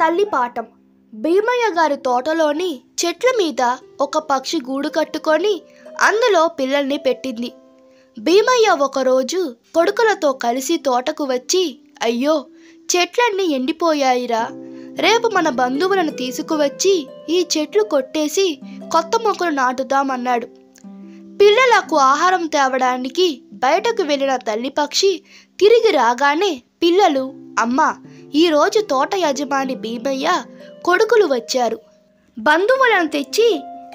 తల్లి పాఠం. భీమయ్య గారి తోటలోని చెట్ల మీద ఒక పక్షి గూడు కట్టుకొని అందులో పిల్లల్ని పెట్టింది. భీమయ్య ఒకరోజు కొడుకులతో కలిసి తోటకు వచ్చి, అయ్యో చెట్లన్నీ ఎండిపోయాయిరా, రేపు మన బంధువులను తీసుకువచ్చి ఈ చెట్లు కొట్టేసి కొత్త మొక్కలు నాటుదామన్నాడు. పిల్లలకు ఆహారం తేవడానికి బయటకు వెళ్ళిన తల్లి పక్షి తిరిగి రాగానే పిల్లలు, అమ్మా ఈరోజు తోట యజమాని భీమయ్య కొడుకులు వచ్చారు, బంధువులను తెచ్చి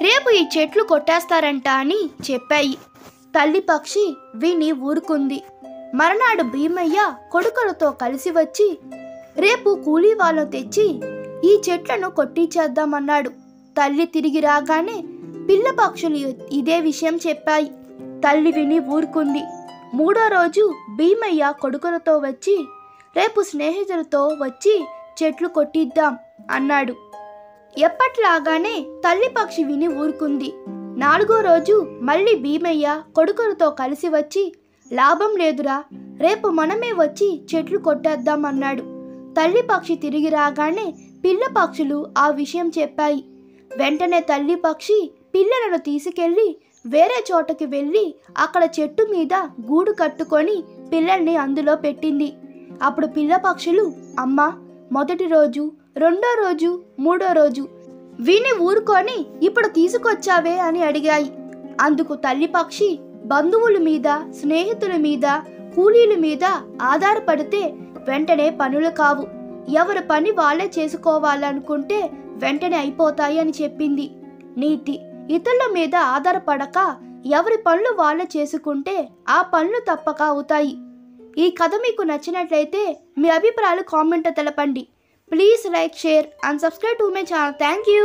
రేపు ఈ చెట్లు కొట్టేస్తారంట అని చెప్పాయి. తల్లి పక్షి విని ఊరుకుంది. మరునాడు భీమయ్య కొడుకులతో కలిసి వచ్చి రేపు కూలీ వాళ్ళను తెచ్చి ఈ చెట్లను కొట్టించేద్దామన్నాడు. తల్లి తిరిగి రాగానే పిల్ల పక్షులు ఇదే విషయం చెప్పాయి. తల్లి విని ఊరుకుంది. మూడో రోజు భీమయ్య కొడుకులతో వచ్చి రేపు స్నేహితులతో వచ్చి చెట్లు కొట్టిద్దాం అన్నాడు. ఎప్పట్లాగానే తల్లి పక్షి విని ఊరుకుంది. నాలుగో రోజు మళ్ళీ భీమయ్య కొడుకులతో కలిసి వచ్చి, లాభం లేదురా, రేపు మనమే వచ్చి చెట్లు కొట్టేద్దాం అన్నాడు. తల్లి పక్షి తిరిగి రాగానే పిల్ల పక్షులు ఆ విషయం చెప్పాయి. వెంటనే తల్లి పక్షి పిల్లలను తీసుకెళ్ళి వేరే చోటకి వెళ్ళి అక్కడ చెట్టు మీద గూడు కట్టుకొని పిల్లల్ని అందులో పెట్టింది. అప్పుడు పిల్ల పక్షులు, అమ్మా మొదటి రోజు, రెండో రోజు, మూడో రోజు విని ఊరుకొని ఇప్పుడు తీసుకొచ్చావే అని అడిగాయి. అందుకు తల్లి పక్షి, బంధువుల మీద, స్నేహితుల మీద, కూలీల మీద ఆధారపడితే వెంటనే పనులు కావు, ఎవరి పని వాళ్ళే చేసుకోవాలనుకుంటే వెంటనే అయిపోతాయి అని చెప్పింది. నీతి: ఇతరుల మీద ఆధారపడక ఎవరి పనులు వాళ్ళే చేసుకుంటే ఆ పనులు తప్పక అవుతాయి. ఈ కథ మీకు నచ్చినట్లయితే మీ అభిప్రాయాలు కామెంట్లో తెలపండి. Please like, share and subscribe to my channel. Thank you.